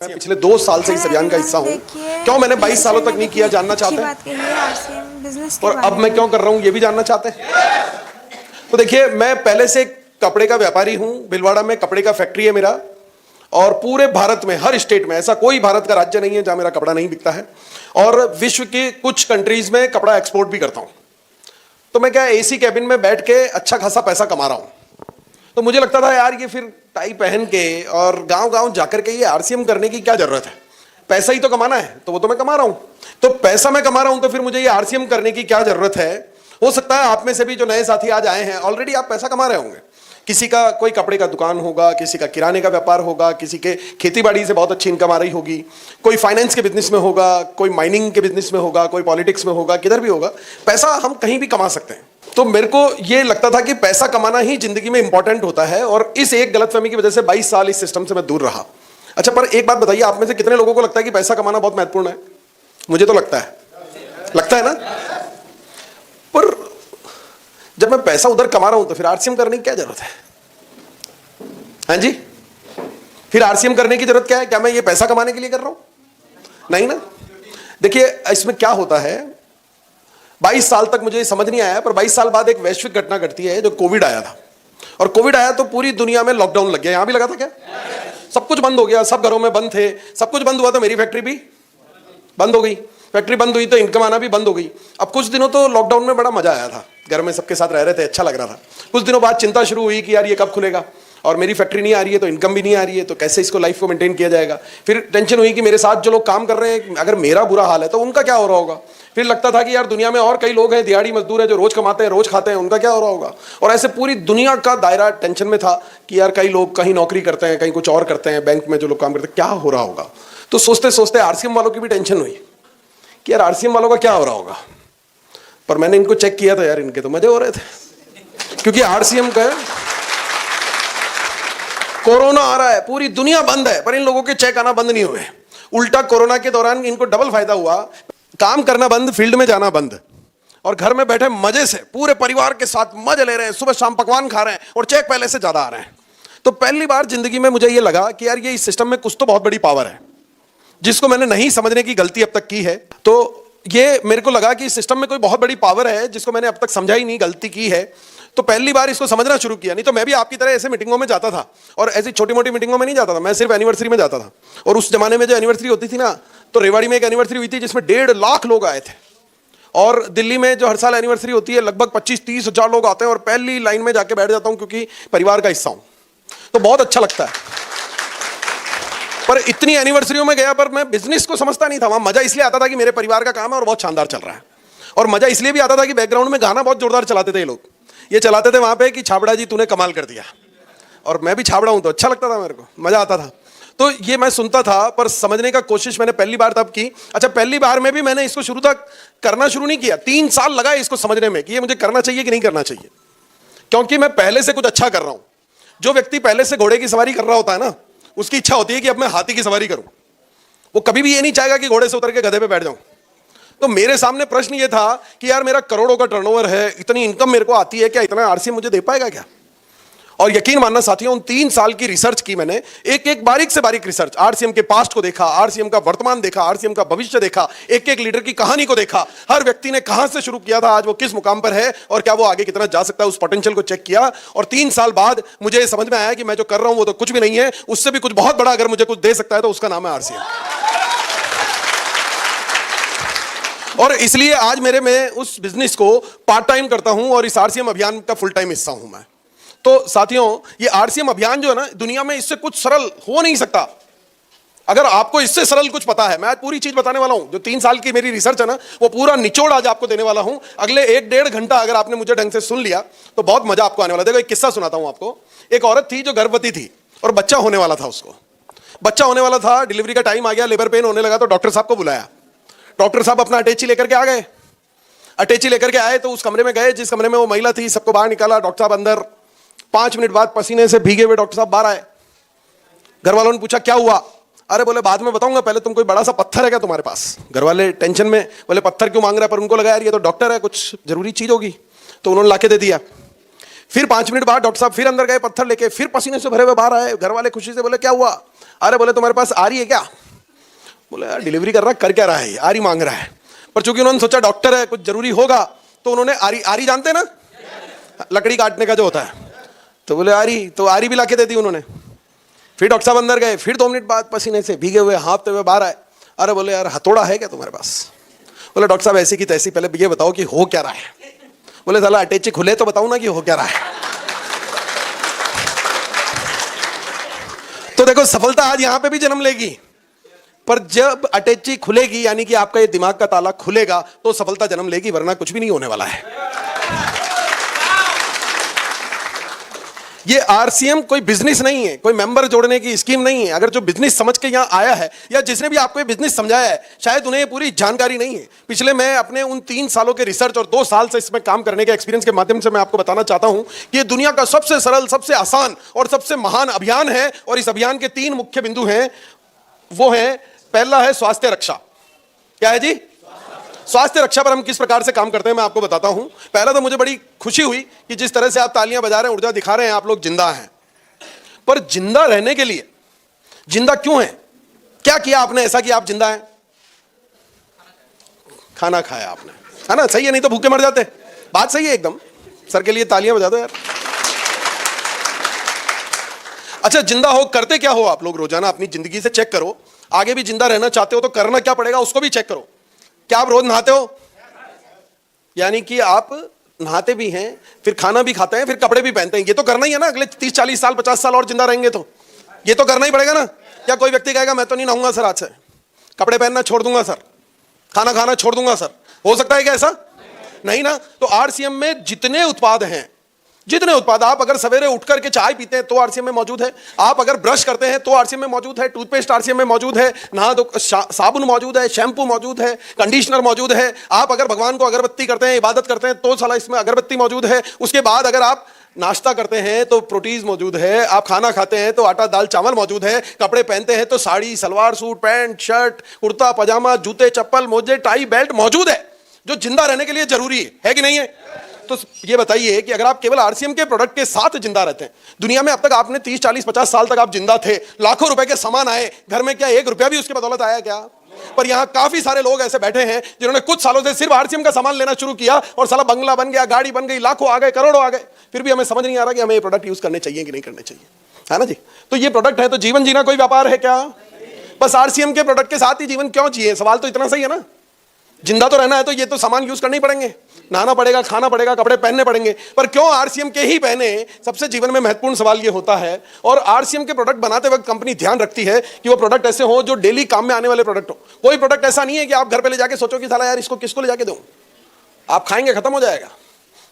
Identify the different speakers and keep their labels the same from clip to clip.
Speaker 1: मैं पिछले 2 साल से इस अभियान का हिस्सा हूँ। क्यों मैंने 22 सालों तक नहीं किया, जानना चाहते हैं? और अब मैं क्यों कर रहा हूँ ये भी जानना चाहते हैं? तो देखिए, मैं पहले से कपड़े का व्यापारी हूँ। भिलवाड़ा में कपड़े का फैक्ट्री है मेरा, और पूरे भारत में हर स्टेट में, ऐसा कोई भारत का राज्य नहीं है जहां मेरा कपड़ा नहीं बिकता है। और विश्व की कुछ कंट्रीज में कपड़ा एक्सपोर्ट भी करता हूं। तो मैं क्या एसी कैबिन में बैठ के अच्छा खासा पैसा कमा रहा हूं। तो मुझे लगता था यार, ये फिर टाई पहन के और गांव गांव जाकर के ये आरसीएम करने की क्या जरूरत है? पैसा ही तो कमाना है, तो वो तो मैं कमा रहा हूं। तो पैसा मैं कमा रहा हूं, तो फिर मुझे ये आरसीएम करने की क्या जरूरत है? हो सकता है आप में से भी जो नए साथी आज आए हैं, ऑलरेडी आप पैसा कमा रहे होंगे। किसी का कोई कपड़े का दुकान होगा, किसी का किराने का व्यापार होगा, किसी के खेतीबाड़ी से बहुत अच्छी इनकम आ रही होगी, कोई फाइनेंस के बिजनेस में होगा, कोई माइनिंग के बिजनेस में होगा, कोई पॉलिटिक्स में होगा, किधर भी होगा। पैसा हम कहीं भी कमा सकते हैं। तो मेरे को ये लगता था कि पैसा कमाना ही जिंदगी में इंपॉर्टेंट होता है, और इस एक गलतफहमी की वजह से 22 साल इस सिस्टम से मैं दूर रहा। अच्छा, पर एक बात बताइए, आप में से कितने लोगों को लगता है कि पैसा कमाना बहुत महत्वपूर्ण है? मुझे तो लगता है ना। पर जब मैं पैसा उधर कमा रहा हूं, तो फिर आरसीएम करने की क्या जरूरत है? हाँ जी, फिर आरसीएम करने की जरूरत क्या है? क्या मैं ये पैसा कमाने के लिए कर रहा हूं? नहीं ना। देखिए, इसमें क्या होता है, 22 साल तक मुझे समझ नहीं आया, पर 22 साल बाद एक वैश्विक घटना घटती है, जो कोविड आया था। और कोविड आया तो पूरी दुनिया में लॉकडाउन लग गया। यहां भी लगा था क्या? सब कुछ बंद हो गया, सब घरों में बंद थे, सब कुछ बंद हुआ, तो मेरी फैक्ट्री भी बंद हो गई। फैक्ट्री बंद हुई तो इनकम आना भी बंद हो गई। अब कुछ दिनों तो लॉकडाउन में बड़ा मजा आया था, घर में सबके साथ रह रहे थे, अच्छा लग रहा था। कुछ दिनों बाद चिंता शुरू हुई कि यार ये कब खुलेगा, और मेरी फैक्ट्री नहीं आ रही है तो इनकम भी नहीं आ रही है, तो कैसे इसको लाइफ को मेंटेन किया जाएगा। फिर टेंशन हुई कि मेरे साथ जो लोग काम कर रहे हैं, अगर मेरा बुरा हाल है तो उनका क्या हो रहा होगा। फिर लगता था कि यार दुनिया में और कई लोग हैं, दिहाड़ी मजदूर हैं, जो रोज कमाते हैं, रोज खाते हैं, उनका क्या हो रहा होगा। और ऐसे पूरी दुनिया का दायरा टेंशन में था कि यार कई लोग कहीं नौकरी करते हैं, कहीं कुछ और करते हैं, बैंक में जो लोग काम करते हैं, क्या हो रहा होगा। तो सोचते सोचते आरसीएम वालों की भी टेंशन हुई कि यार आरसीएम वालों का क्या हो रहा होगा। पर मैंने इनको चेक किया था, यार इनके तो मजे हो रहे थे, क्योंकि आरसीएम का कोरोना आ रहा है, पूरी दुनिया बंद है, पर इन लोगों के चेक आना बंद नहीं हुए। उल्टा कोरोना के दौरान इनको डबल फायदा हुआ, काम करना बंद, फील्ड में जाना बंद, और घर में बैठे मजे से पूरे परिवार के साथ मजे ले रहे हैं, सुबह शाम पकवान खा रहे हैं, और चेक पहले से ज्यादा आ रहे हैं। तो पहली बार जिंदगी में मुझे ये लगा कि यार ये इस सिस्टम में कुछ तो बहुत बड़ी पावर है, जिसको मैंने नहीं समझने की गलती अब तक की है। तो ये मेरे को लगा कि इस सिस्टम में कोई बहुत बड़ी पावर है जिसको मैंने अब तक समझा ही नहीं, गलती की है। तो पहली बार इसको समझना शुरू किया। नहीं तो मैं भी आपकी तरह ऐसे मीटिंगों में जाता था, और ऐसी छोटी मोटी मीटिंगों में नहीं जाता था, मैं सिर्फ एनिवर्सरी में जाता था। और उस जमाने में जो एनिवर्सरी होती थी ना, तो रेवाड़ी में एक एनिवर्सरी हुई थी जिसमें 1.5 लाख लोग आए थे। और दिल्ली में जो हर साल एनिवर्सरी होती है, लगभग 25-30 हजार लोग आते हैं, और पहली लाइन में जाके बैठ जाता हूं, क्योंकि परिवार का हिस्सा हूं, तो बहुत अच्छा लगता है। पर इतनी एनिवर्सरियों में गया, पर मैं बिजनेस को समझता नहीं था। वहां मजा इसलिए आता था कि मेरे परिवार का काम है और बहुत शानदार चल रहा है, और मजा इसलिए भी आता था कि बैकग्राउंड में गाना बहुत जोरदार चलाते थे ये लोग। ये चलाते थे वहां पे कि छाबड़ा जी तूने कमाल कर दिया, और मैं भी छाबड़ा हूं तो अच्छा लगता था, मेरे को मजा आता था। तो ये मैं सुनता था, पर समझने का कोशिश मैंने पहली बार तब की। अच्छा, पहली बार में भी मैंने इसको शुरू तक करना शुरू नहीं किया। 3 साल लगा इसको समझने में कि ये मुझे करना चाहिए कि नहीं करना चाहिए, क्योंकि मैं पहले से कुछ अच्छा कर रहा हूं। जो व्यक्ति पहले से घोड़े की सवारी कर रहा होता है ना, उसकी इच्छा होती है कि अब मैं हाथी की सवारी करूं। वो कभी भी ये नहीं चाहेगा कि घोड़े से उतर के गधे पे बैठ जाऊं। तो मेरे सामने प्रश्न ये था कि यार मेरा करोड़ों का टर्नओवर है, इतनी इनकम मेरे को आती है, क्या इतना आरसीएम मुझे दे पाएगा क्या? और यकीन मानना साथियों, उन 3 साल की रिसर्च की मैंने, एक एक बारीक से बारीक रिसर्च, आरसीएम के पास्ट को देखा, आरसीएम का वर्तमान देखा, आरसीएम का भविष्य देखा, एक एक लीडर की कहानी को देखा, हर व्यक्ति ने कहां से शुरू किया था, आज वो किस मुकाम पर है, और क्या वो आगे कितना जा सकता है, उस पोटेंशियल को चेक किया। और 3 साल बाद मुझे समझ में आया कि मैं जो कर रहा हूं वो तो कुछ भी नहीं है, उससे भी कुछ बहुत बड़ा अगर मुझे कुछ दे सकता है तो उसका नाम है आरसीएम। और इसलिए आज मैं उस बिजनेस को पार्ट टाइम करता हूं, और इस आरसीएम अभियान का फुल टाइम हिस्सा हूं मैं। तो साथियों, ये आरसीएम अभियान जो है ना, दुनिया में इससे कुछ सरल हो नहीं सकता। अगर आपको इससे सरल कुछ पता है, मैं आज पूरी चीज बताने वाला हूं। जो 3 साल की मेरी रिसर्च है ना, वो पूरा निचोड़ आज आपको देने वाला हूं। अगले 1-1.5 घंटा अगर आपने मुझे ढंग से सुन लिया तो बहुत मजा आपको आने वाला। देखो, एक किस्सा सुनाता हूं आपको। एक औरत थी जो गर्भवती थी, और बच्चा होने वाला था उसको। बच्चा होने वाला था, डिलीवरी का टाइम आ गया, लेबर पेन होने लगा, तो डॉक्टर साहब को बुलाया। डॉक्टर साहब अपना अटैची लेकर के आ गए। अटैची लेकर के आए तो उस कमरे में गए जिस कमरे में वो महिला थी, सबको बाहर निकाला। डॉक्टर साहब अंदर, 5 मिनट बाद पसीने से भीगे हुए डॉक्टर साहब बाहर आए। घर वालों ने पूछा क्या हुआ? अरे बोले बाद में बताऊंगा, पहले तुम कोई बड़ा सा पत्थर है क्या तुम्हारे पास? घर वाले टेंशन में बोले पत्थर क्यों मांग रहा है, पर उनको लगा यार ये तो डॉक्टर है, कुछ जरूरी चीज होगी, तो उन्होंने लाके दे दिया। फिर 5 मिनट बाद डॉक्टर साहब फिर अंदर गए पत्थर लेके, फिर पसीने से भरे हुए बाहर आए। घर वाले खुशी से बोले क्या हुआ? अरे बोले तुम्हारे पास आरी है क्या? बोले यार डिलीवरी कर रहा, कर क्या रहा है, आरी मांग रहा है। पर चूंकि उन्होंने सोचा डॉक्टर है, कुछ जरूरी होगा, तो उन्होंने आरी जानते ना, लकड़ी काटने का जो होता है, तो बोले आरी, तो आरी भी लाके दे दी उन्होंने। फिर डॉक्टर साहब अंदर गए, फिर 2 मिनट बाद पसीने से भीगे हुए हाँफते हुए बाहर आए। अरे बोले यार हथौड़ा है क्या तुम्हारे पास? बोले डॉक्टर साहब ऐसी की तैसी, पहले ये बताओ कि हो क्या रहा है। बोले साला अटैची खुले तो बताऊं ना कि हो क्या रहा है। तो देखो सफलता आज यहां पे भी जन्म लेगी, पर जब अटैची खुलेगी यानी कि आपका ये दिमाग का ताला खुलेगा तो सफलता जन्म लेगी, वरना कुछ भी नहीं होने वाला है। ये आरसीएम कोई बिजनेस नहीं है, कोई मेंबर जोड़ने की स्कीम नहीं है। अगर जो बिजनेस समझ के यहां आया है या जिसने भी आपको ये बिजनेस समझाया है, शायद उन्हें ये पूरी जानकारी नहीं है। पिछले मैं अपने उन 3 सालों के रिसर्च और 2 साल से इसमें काम करने के एक्सपीरियंस के माध्यम से मैं आपको बताना चाहता हूं कि ये दुनिया का सबसे सरल, सबसे आसान और सबसे महान अभियान है। और इस अभियान के 3 मुख्य बिंदु हैं। वो है, पहला है स्वास्थ्य रक्षा। क्या है जी? स्वास्थ्य रक्षा पर हम किस प्रकार से काम करते हैं मैं आपको बताता हूं। पहला तो मुझे बड़ी खुशी हुई कि जिस तरह से आप तालियां बजा रहे हैं, ऊर्जा दिखा रहे हैं, आप लोग जिंदा हैं। पर जिंदा रहने के लिए, जिंदा क्यों है, क्या किया आपने ऐसा कि आप जिंदा हैं? खाना खाया आपने, है ना? सही है, नहीं तो भूखे मर जाते। बात सही है एकदम। सर के लिए तालियां बजा दो यार। अच्छा, जिंदा हो करते क्या हो आप लोग? रोजाना अपनी जिंदगी से चेक करो। आगे भी जिंदा रहना चाहते हो तो करना क्या पड़ेगा उसको भी चेक करो। क्या आप रोज नहाते हो? यानी कि आप नहाते भी हैं, फिर खाना भी खाते हैं, फिर कपड़े भी पहनते हैं। ये तो करना ही है ना। अगले 30, 40 साल, 50 साल और जिंदा रहेंगे तो ये तो करना ही पड़ेगा ना। क्या कोई व्यक्ति कहेगा मैं तो नहीं नहाऊंगा सर, आज से कपड़े पहनना छोड़ दूंगा सर, खाना खाना छोड़ दूंगा सर? हो सकता है क्या ऐसा? नहीं ना। तो आरसीएम में जितने उत्पाद हैं, जितने उत्पाद, आप अगर सवेरे उठ करके चाय पीते हैं तो आरसीएम में मौजूद है, आप अगर ब्रश करते हैं तो आरसीएम में मौजूद है, टूथपेस्ट आरसीएम में मौजूद है, नहा दो साबुन मौजूद है, शैम्पू मौजूद है, कंडीशनर मौजूद है। आप अगर भगवान को अगरबत्ती करते हैं, इबादत करते हैं तो साला इसमें अगरबत्ती मौजूद है। उसके बाद अगर आप नाश्ता करते हैं तो प्रोटीन मौजूद है, आप खाना खाते हैं तो आटा दाल चावल मौजूद है, कपड़े पहनते हैं तो sari salwar suit pant shirt kurta pajama जूते चप्पल मोजे टाई बेल्ट मौजूद है, जो जिंदा रहने के लिए जरूरी है कि नहीं है? तो ये बताइए कि अगर आप केवल आरसीएम के प्रोडक्ट के साथ जिंदा रहते हैं, दुनिया में अब तक आपने 30, 40, 50 साल तक आप जिंदा थे, लाखों रुपए के सामान आए घर में, क्या 1 रुपया भी उसके बदौलत आया क्या? पर यहां काफी सारे लोग ऐसे बैठे हैं जिन्होंने कुछ सालों से सिर्फ आरसीएम का सामान लेना शुरू किया और साला बंगला बन गया, गाड़ी बन गई, लाखों आ गए, करोड़ों आ गए, फिर भी हमें समझ नहीं आ रहा कि हमें ये प्रोडक्ट यूज करने चाहिए कि नहीं करने चाहिए, है ना जी? तो ये प्रोडक्ट है तो जीवन जीना कोई व्यापार है क्या? बस आरसीएम के प्रोडक्ट के साथ ही जीवन क्यों जिए? सवाल तो इतना सही है ना। जिंदा तो रहना है तो ये तो सामान यूज करने ही पड़ेंगे, नहाना पड़ेगा, खाना पड़ेगा, कपड़े पहनने पड़ेंगे। पर क्यों आरसीएम के ही पहने? सबसे जीवन में महत्वपूर्ण सवाल ये होता है। और आरसीएम के प्रोडक्ट बनाते वक्त कंपनी ध्यान रखती है कि वो प्रोडक्ट ऐसे हो जो डेली काम में आने वाले प्रोडक्ट हो। कोई प्रोडक्ट ऐसा नहीं है कि आप घर पे ले जाके सोचो कि साला यार इसको किसको ले जाके दूं। आप खाएंगे खत्म हो जाएगा,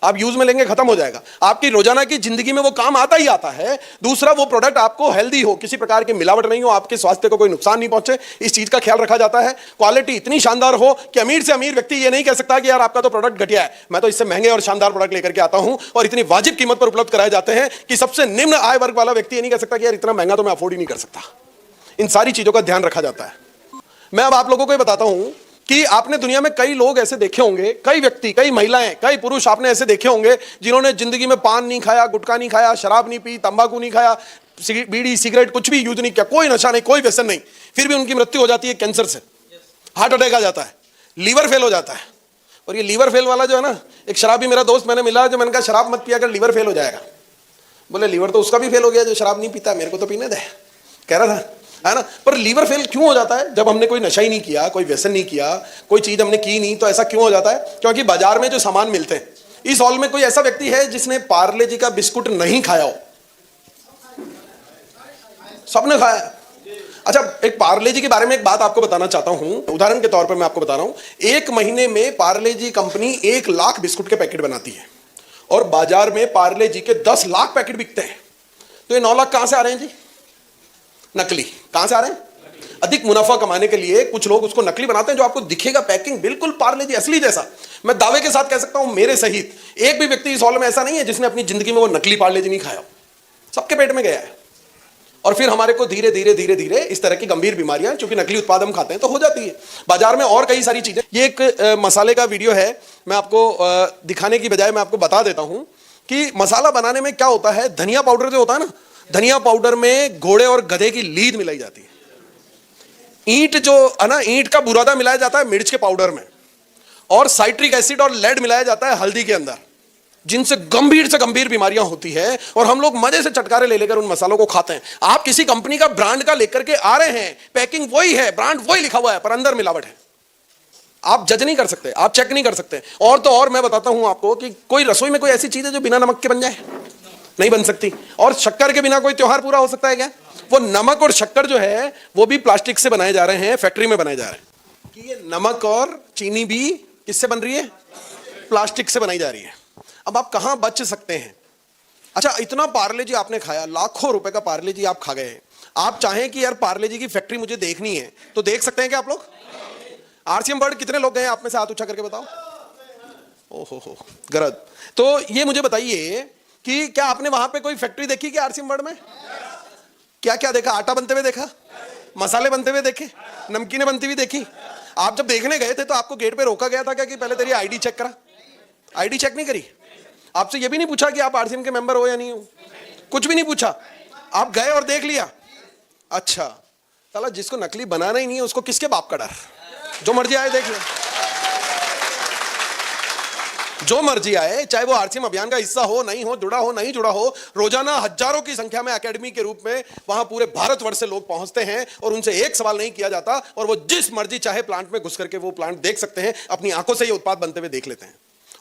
Speaker 1: आप यूज में लेंगे खत्म हो जाएगा। आपकी रोजाना की जिंदगी में वो काम आता ही आता है। दूसरा, वो प्रोडक्ट आपको हेल्दी हो, किसी प्रकार की मिलावट नहीं हो, आपके स्वास्थ्य को कोई नुकसान नहीं पहुंचे, इस चीज का ख्याल रखा जाता है। क्वालिटी इतनी शानदार हो कि अमीर से अमीर व्यक्ति ये नहीं कह सकता कि यार आपका तो प्रोडक्ट घटिया है, मैं तो इससे महंगे और शानदार प्रोडक्ट लेकर के आता हूं और इतनी वाजिब कीमत पर उपलब्ध कराए जाते हैं कि सबसे निम्न आय वर्ग वाला व्यक्ति ये नहीं कह सकता कि यार इतना महंगा तो मैं अफोर्ड ही नहीं कर सकता। इन सारी चीजों का ध्यान रखा जाता है। मैं अब आप लोगों को बताता हूं कि आपने दुनिया में कई लोग ऐसे देखे होंगे, कई व्यक्ति, कई महिलाएं, कई पुरुष आपने ऐसे देखे होंगे जिन्होंने जिंदगी में पान नहीं खाया, गुटखा नहीं खाया, शराब नहीं पी, तंबाकू नहीं खाया, बीड़ी सिगरेट कुछ भी यूज नहीं किया, कोई नशा नहीं, कोई व्यसन नहीं, फिर भी उनकी मृत्यु हो जाती है कैंसर से, हार्ट अटैक आ जाता है, लीवर फेल हो जाता है। और ये लीवर फेल वाला जो है ना, एक शराबी मेरा दोस्त मैंने मिला, जो मैंने कहा शराब मत पिया कर लीवर फेल हो जाएगा। बोले लीवर तो उसका भी फेल हो गया जो शराब नहीं पीता, मेरे को तो पीने दे, कह रहा था, है ना। पर लीवर फेल क्यों हो जाता है? जब हमने कोई नशा ही नहीं किया, कोई व्यसन नहीं किया, कोई चीज हमने की नहीं, तो ऐसा क्यों हो जाता है? क्योंकि बाजार में जो सामान मिलते हैं, इस हॉल में कोई ऐसा व्यक्ति है जिसने पार्ले जी का बिस्कुट नहीं खाया हो? सबने खाया। अच्छा, एक पार्ले जी के बारे में एक बात आपको बताना चाहता हूं, उदाहरण के तौर पर मैं आपको बता रहा हूं। 1 महीने में पार्ले जी कंपनी 1 लाख बिस्कुट के पैकेट बनाती है और बाजार में पार्ले जी के 10 लाख पैकेट बिकते हैं। तो ये 9 लाख कहां से आ रहे हैं जी? नकली। कहां से आ रहे हैं? अधिक मुनाफा कमाने के लिए कुछ लोग उसको नकली बनाते हैं, जो आपको दिखेगा पैकिंग बिल्कुल पार्ले जी असली जैसा। मैं दावे के साथ कह सकता हूं, मेरे सहित एक भी व्यक्ति इस हॉल में ऐसा नहीं है जिसने अपनी जिंदगी में वो नकली पार्ले जी नहीं खाया। सबके पेट में गया है। और फिर हमारे को धीरे धीरे धीरे धीरे इस तरह की गंभीर बीमारियां, क्योंकि नकली उत्पाद हम खाते हैं, तो हो जाती है। बाजार में और कई सारी चीजें। ये एक मसाले का वीडियो है, मैं आपको दिखाने की बजाय मैं आपको बता देता हूं कि मसाला बनाने में क्या होता है। धनिया पाउडर जो होता है ना, धनिया पाउडर में घोड़े और गधे की लीद मिलाई जाती है। ईंट जो है ना, ईंट का बुरादा मिलाया जाता है मिर्च के पाउडर में, और साइट्रिक एसिड और लेड मिलाया जाता है हल्दी के अंदर, जिनसे गंभीर बीमारियां होती है। और हम लोग मजे से चटकारे ले लेकर उन मसालों को खाते हैं। आप किसी कंपनी का ब्रांड का लेकर के आ रहे हैं, पैकिंग वही है, ब्रांड वही लिखा हुआ है, पर अंदर मिलावट है। आप जज नहीं कर सकते, आप चेक नहीं कर सकते। और तो और मैं बताता हूं आपको कि कोई रसोई में कोई ऐसी चीज है जो बिना नमक के बन जाए? नहीं बन सकती। और शक्कर के बिना कोई त्योहार पूरा हो सकता है क्या? वो नमक और शक्कर जो है वो भी प्लास्टिक से बनाए जा रहे हैं, फैक्ट्री में बनाए जा रहे हैं। कि ये नमक और चीनी भी किससे बन रही है? प्लास्टिक से बनाई जा रही है। अब आप कहां बच सकते हैं? अच्छा, इतना पार्ले जी आपने खाया, लाखों रुपए का पार्ले जी आप खा गए। आप चाहें कि यार पार्ले जी की फैक्ट्री मुझे देखनी है तो देख सकते हैं क्या आप लोग? आरसीएम वर्ल्ड कितने लोग गए आप में से? हाथ ऊंचा करके बताओ। ओहो गरज। तो ये मुझे बताइए कि क्या आपने वहां पे कोई फैक्ट्री देखी क्या आरसीएम वर्ल्ड में? क्या क्या देखा? आटा बनते हुए देखा, मसाले बनते हुए देखे, नमकीनें बनती हुई देखी। आप जब देखने गए थे तो आपको गेट पे रोका गया था क्या कि पहले तेरी आईडी चेक करा? आईडी चेक नहीं करी? आपसे ये भी नहीं पूछा कि आप आरसीएम के मेंबर हो या नहीं हो? कुछ भी नहीं पूछा, आप गए और देख लिया। अच्छा, साला जिसको नकली बनाना ही नहीं है उसको किसके बाप का डर? जो मर्जी आए देख ले, जो मर्जी आए, चाहे वो आरसीएम अभियान का हिस्सा हो, नहीं हो, जुड़ा हो, नहीं जुड़ा हो। रोजाना हजारों की संख्या में एकेडमी के रूप में वहां पूरे भारतवर्ष से लोग पहुंचते हैं और उनसे एक सवाल नहीं किया जाता, और वो जिस मर्जी चाहे प्लांट में घुस करके वो प्लांट देख सकते हैं, अपनी आंखों से ये उत्पाद बनते हुए देख लेते हैं।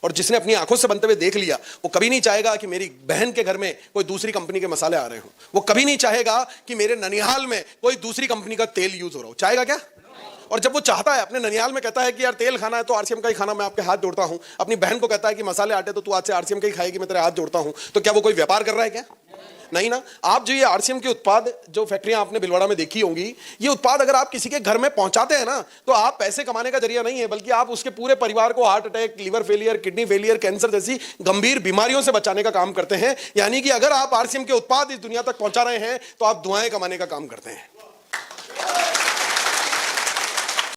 Speaker 1: और जिसने अपनी आंखों से बनते हुए देख लिया वो कभी नहीं चाहेगा कि मेरी बहन के घर में कोई दूसरी कंपनी के मसाले आ रहे हो। वो कभी नहीं चाहेगा कि मेरे ननिहाल में कोई दूसरी कंपनी का तेल यूज हो रहा हो। चाहेगा क्या? और जब वो चाहता है, अपने ननिहाल में कहता है कि यार तेल खाना है तो आरसीएम का ही खाना, मैं आपके हाथ जोड़ता हूं। अपनी बहन को कहता है कि मसाले आटे तो तू आज से आरसीएम का ही खाएगी, मैं तेरे हाथ जोड़ता हूं। तो क्या वो कोई व्यापार कर रहा है क्या? नहीं ना। आप जो ये आरसीएम के उत्पाद, जो फैक्ट्रियां आपने भिलवाड़ा में देखी होंगी, ये उत्पाद अगर आप किसी के घर में पहुंचाते हैं ना, तो आप पैसे कमाने का जरिया नहीं है, बल्कि आप उसके पूरे परिवार को heart attack, liver failure, kidney failure, cancer जैसी गंभीर बीमारियों से बचाने का काम करते हैं। यानी कि अगर आप आरसीएम के उत्पाद इस दुनिया तक पहुंचा रहे हैं तो आप दुआएं कमाने का काम करते हैं।